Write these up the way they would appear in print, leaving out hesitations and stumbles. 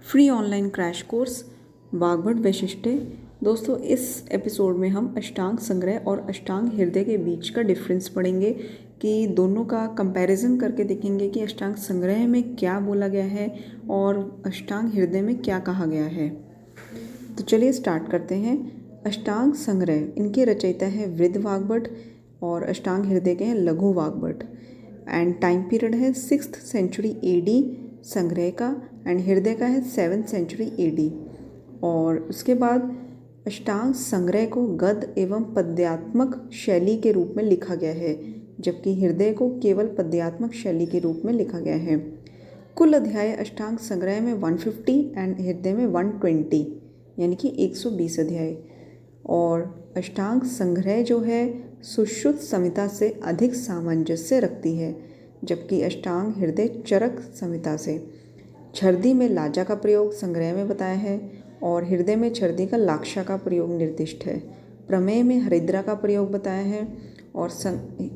Free online crash course Vagbhata वैशिष्टय। दोस्तों, इस एपिसोड में हम अष्टांग संग्रह और अष्टांग हृदय के बीच का डिफरेंस पढ़ेंगे कि दोनों का कंपैरिजन करके देखेंगे कि अष्टांग संग्रह में क्या बोला गया है और अष्टांग हृदय में क्या कहा गया है। तो चलिए स्टार्ट करते हैं। अष्टांग संग्रह, इनके रचयिता है वृद्ध वाग्भट और अष्टांग हृदय के हैं लघु वाग्भट। एंड टाइम पीरियड है 6th सेंचुरी AD संग्रह का, एंड हृदय का है 7th सेंचुरी AD। और उसके बाद अष्टांग संग्रह को गद्य एवं पद्यात्मक शैली के रूप में लिखा गया है, जबकि हृदय को केवल पद्यात्मक शैली के रूप में लिखा गया है। कुल अध्याय अष्टांग संग्रह में 150 एंड हृदय में 120, यानी कि 120 अध्याय। और अष्टांग संग्रह जो है सुश्रुत संहिता से अधिक सामंजस्य रखती है, जबकि अष्टांग हृदय चरक संहिता से। छर्दी में लाजा का प्रयोग संग्रह में बताया है और हृदय में छर्दी का लाक्षा का प्रयोग निर्दिष्ट है। प्रमेय में हरिद्रा का प्रयोग बताया है और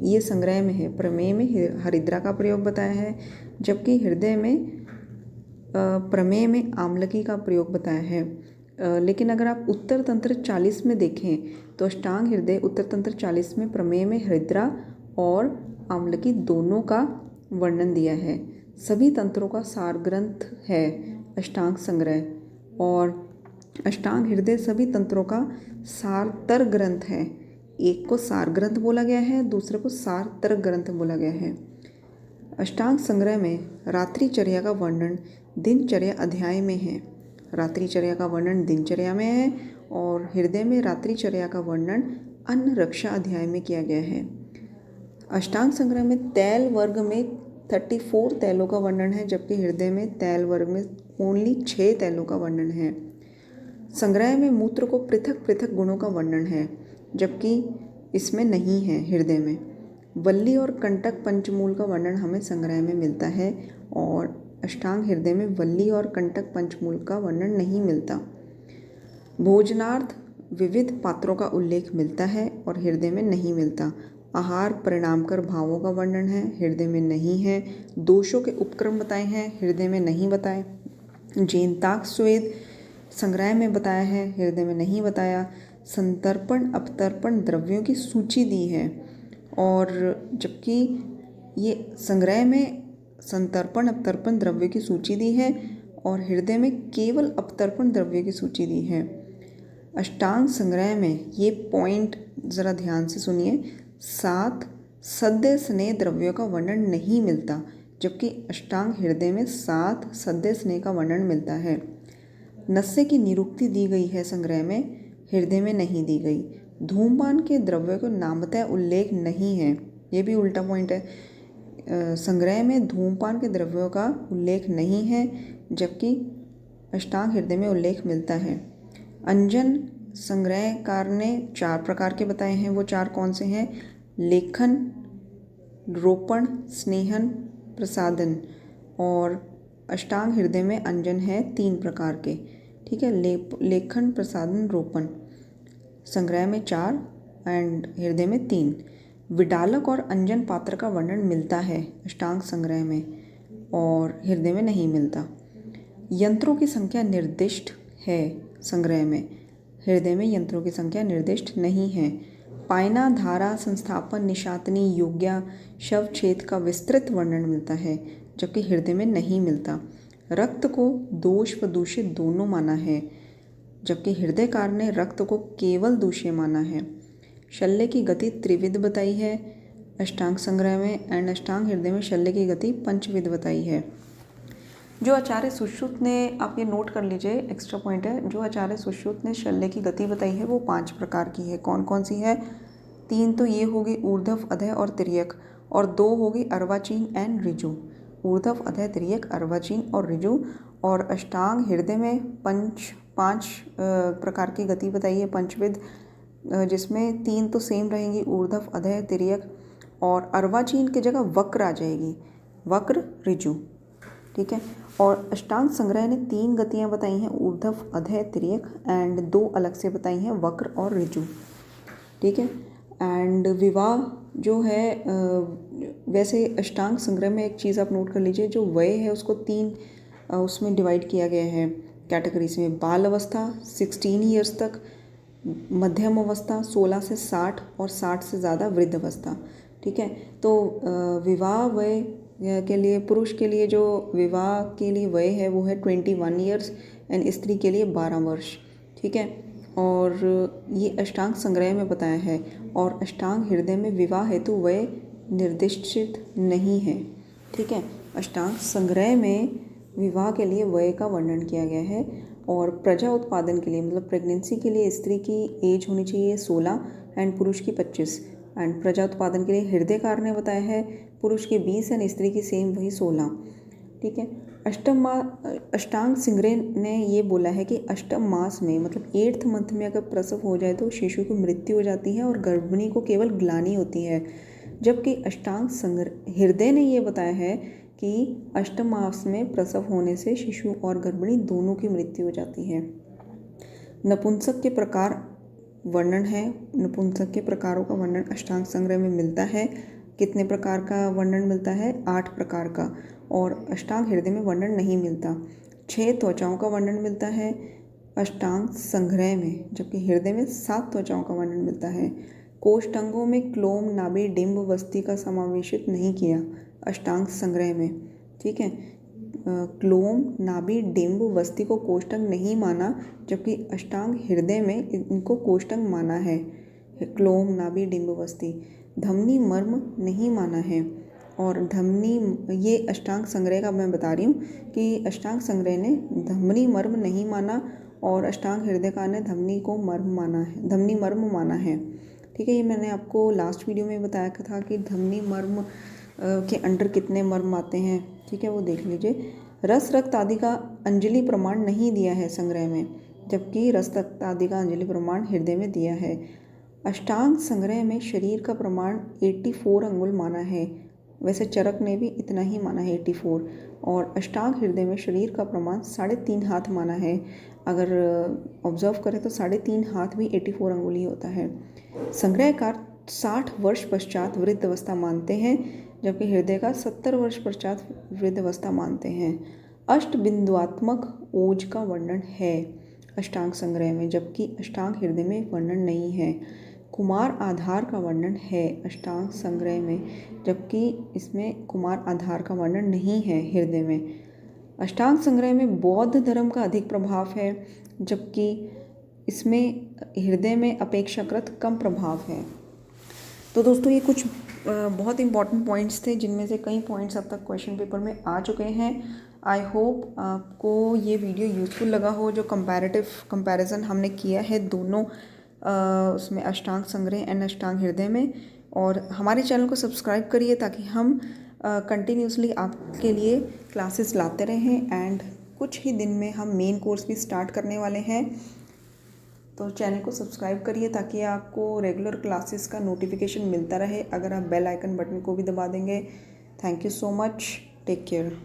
ये संग्रह में है। प्रमेय में हरिद्रा का प्रयोग बताया है, जबकि हृदय में प्रमेय में आम्लकी का प्रयोग बताया है। लेकिन अगर आप उत्तर तंत्र 40 में देखें तो अष्टांग हृदय उत्तर तंत्र 40 में प्रमेय में हरिद्रा और आम्लकी दोनों का वर्णन दिया है। सभी तंत्रों का सार ग्रंथ है अष्टांग संग्रह, और अष्टांग हृदय सभी तंत्रों का सारतर ग्रंथ है। एक को सार ग्रंथ बोला गया है, दूसरे को सारतर ग्रंथ बोला गया है। अष्टांग संग्रह में रात्रिचर्या का वर्णन दिनचर्या अध्याय में है। रात्रिचर्या का वर्णन दिनचर्या में है और हृदय में रात्रिचर्या का वर्णन अन्न रक्षा अध्याय में किया गया है। अष्टांग संग्रह में तैल वर्ग में 34 तैलों का वर्णन है, जबकि हृदय में तैल वर्ग में ओनली 6 तैलों का वर्णन है। संग्रह में मूत्र को पृथक पृथक गुणों का वर्णन है, जबकि इसमें नहीं है हृदय में। वल्ली और कंटक पंचमूल का वर्णन हमें संग्रह में मिलता है और अष्टांग हृदय में वल्ली और कंटक पंचमूल का वर्णन नहीं मिलता। भोजनार्थ विविध पात्रों का उल्लेख मिलता है और हृदय में नहीं मिलता। आहार परिणामकर भावों का वर्णन है, हृदय में नहीं है। दोषों के उपक्रम बताए हैं, हृदय में नहीं बताए। जेनताक स्वेद संग्रह में बताया है, हृदय में नहीं बताया। संतर्पण अपतर्पण द्रव्यों की सूची दी है, और जबकि ये संग्रह में संतर्पण अपतर्पण द्रव्यों की सूची दी है और हृदय में केवल अपतर्पण द्रव्यों की सूची दी है। अष्टांग संग्रह में ये पॉइंट ज़रा ध्यान से सुनिए। 7 सद्य स्नेह द्रव्यों का वर्णन नहीं मिलता, जबकि अष्टांग हृदय में 7 सद्य स्नेह का वर्णन मिलता है। नस्य की निरुक्ति दी गई है संग्रह में, हृदय में नहीं दी गई। धूमपान के द्रव्यों को नामतः उल्लेख नहीं है, ये भी उल्टा पॉइंट है। संग्रह में धूमपान के द्रव्यों का उल्लेख नहीं है, जबकि अष्टांग हृदय में उल्लेख मिलता है। अंजन संग्रहकार ने 4 प्रकार के बताए हैं, वो 4 कौन से हैं? लेखन, रोपण, स्नेहन, प्रसादन। और अष्टांग हृदय में अंजन है 3 प्रकार के, ठीक है। लेखन, प्रसादन, रोपण। संग्रह में 4 एंड हृदय में 3। विडालक और अंजन पात्र का वर्णन मिलता है अष्टांग संग्रह में और हृदय में नहीं मिलता। यंत्रों की संख्या निर्दिष्ट है संग्रह में, हृदय में यंत्रों की संख्या निर्दिष्ट नहीं है। पायना, धारा, संस्थापन, निशातनी, योग्या, शवछेद का विस्तृत वर्णन मिलता है, जबकि हृदय में नहीं मिलता। रक्त को दोष व दूषित दोनों माना है, जबकि हृदयकार ने रक्त को केवल दूषित माना है। शल्य की गति त्रिविध बताई है अष्टांग संग्रह में, एंड अष्टांग हृदय में शल्य की गति पंचविध बताई है। जो आचार्य सुश्रुत ने, आप ये नोट कर लीजिए, एक्स्ट्रा पॉइंट है, जो आचार्य सुश्रुत ने शल्य की गति बताई है वो 5 प्रकार की है। कौन कौन सी है? 3 तो ये होगी ऊर्ध्व, अधः और तिर्यक, और 2 होगी अर्वाचीन एंड ऋजु। ऊर्ध्व, अधः, तिर्यक, अर्वाचीन और ऋजु। और अष्टांग हृदय में 5 प्रकार की गति बताई है पंचविध, जिसमें 3 तो सेम रहेंगी, ऊर्ध्व, अधः, तिर्यक, और अर्वाचीन की जगह वक्र आ जाएगी, वक्र, ऋजु, ठीक है। और अष्टांग संग्रह ने 3 गतियाँ बताई हैं, ऊर्ध्व, अधः, तिर्यक, एंड 2 अलग से बताई हैं, वक्र और ऋजु, ठीक है। एंड विवाह जो है, वैसे अष्टांग संग्रह में एक चीज़ आप नोट कर लीजिए, जो वय है उसको 3 उसमें डिवाइड किया गया है कैटेगरीज में। बाल अवस्था 16 ईयर्स तक, मध्यम अवस्था 16 से 60 और 60 से ज़्यादा वृद्ध अवस्था। ठीक है, तो विवाह वय के लिए, पुरुष के लिए जो विवाह के लिए वय है वो है 21 ईयर्स एंड स्त्री के लिए 12 वर्ष। ठीक है, और ये अष्टांग संग्रह में बताया है। और अष्टांग हृदय में विवाह हेतु वय निर्दिष्ट नहीं है। ठीक है, अष्टांग संग्रह में विवाह के लिए वय का वर्णन किया गया है। और प्रजा उत्पादन के लिए मतलब प्रेगनेंसी के लिए स्त्री की एज होनी चाहिए 16 एंड पुरुष की 25। एंड प्रजा उत्पादन के लिए हृदयकार ने बताया है पुरुष के 20 एंड स्त्री की सेम वही 16। ठीक है, अष्टांग संग्रह ने ये बोला है कि अष्टम मास में मतलब 8th मंथ में अगर प्रसव हो जाए तो शिशु की मृत्यु हो जाती है और गर्भिणी को केवल ग्लानि होती है। जबकि अष्टांग संग्रह हृदय ने ये बताया है कि अष्टम मास में प्रसव होने से शिशु और गर्भिणी दोनों की मृत्यु हो जाती है। नपुंसक के प्रकार वर्णन है। नपुंसक के प्रकारों का वर्णन अष्टांग संग्रह में मिलता है। कितने प्रकार का वर्णन मिलता है? 8 प्रकार का। और अष्टांग हृदय में वर्णन नहीं मिलता। 6 त्वचाओं का वर्णन मिलता है अष्टांग संग्रह में, जबकि हृदय में 7 त्वचाओं का वर्णन मिलता है। कोष्ठांगों में क्लोम, नाभि, डिंब, वस्ति का समावेशित नहीं किया अष्टांग संग्रह में। ठीक है, क्लोम, नाभि, डिंब, वस्ति को कोष्ठांग नहीं माना, जबकि अष्टांग हृदय में इनको कोष्ठांग माना है। क्लोम, नाभि, डिंब, वस्ति। धमनी मर्म नहीं माना है। और धमनी, ये अष्टांग संग्रह का मैं बता रही हूँ कि अष्टांग संग्रह ने धमनी मर्म नहीं माना और अष्टांग हृदयकार ने धमनी को मर्म माना है, धमनी मर्म माना है। ठीक है, ये मैंने आपको लास्ट वीडियो में बताया था कि धमनी मर्म के अंडर कितने मर्म आते हैं। ठीक है, वो देख लीजिए। रस, रक्त आदि का अंजलि प्रमाण नहीं दिया है संग्रह में, जबकि रस, रक्त आदि का अंजलि प्रमाण हृदय में दिया है। अष्टांग संग्रह में शरीर का प्रमाण 84 अंगुल माना है। वैसे चरक ने भी इतना ही माना है 84। और अष्टांग हृदय में शरीर का प्रमाण 3.5 हाथ माना है। अगर ऑब्जर्व करें तो 3.5 हाथ भी 84 अंगुल ही होता है। संग्रहकार 60 वर्ष पश्चात वृद्ध अवस्था मानते हैं, जबकि हृदयकार 70 वर्ष पश्चात वृद्ध अवस्था मानते हैं। अष्ट बिंदुआत्मक ओज का वर्णन है अष्टांग संग्रह में, जबकि अष्टांग हृदय में वर्णन नहीं है। कुमार आधार का वर्णन है अष्टांग संग्रह में, जबकि इसमें कुमार आधार का वर्णन नहीं है हृदय में। अष्टांग संग्रह में बौद्ध धर्म का अधिक प्रभाव है, जबकि इसमें हृदय में अपेक्षाकृत कम प्रभाव है। तो दोस्तों, ये कुछ बहुत इंपॉर्टेंट पॉइंट्स थे, जिनमें से कई पॉइंट्स अब तक क्वेश्चन पेपर में आ चुके हैं। आई होप आपको ये वीडियो यूज़फुल लगा हो। जो कंपैरिजन हमने किया है दोनों उसमें अष्टांग संग्रह एंड अष्टांग हृदय में। और हमारे चैनल को सब्सक्राइब करिए ताकि हम कंटिन्यूसली आपके लिए क्लासेस लाते रहें। एंड कुछ ही दिन में हम मेन कोर्स भी स्टार्ट करने वाले हैं, तो चैनल को सब्सक्राइब करिए ताकि आपको रेगुलर क्लासेस का नोटिफिकेशन मिलता रहे। अगर आप बेल आइकन बटन को भी दबा देंगे। Thank you so much, take care.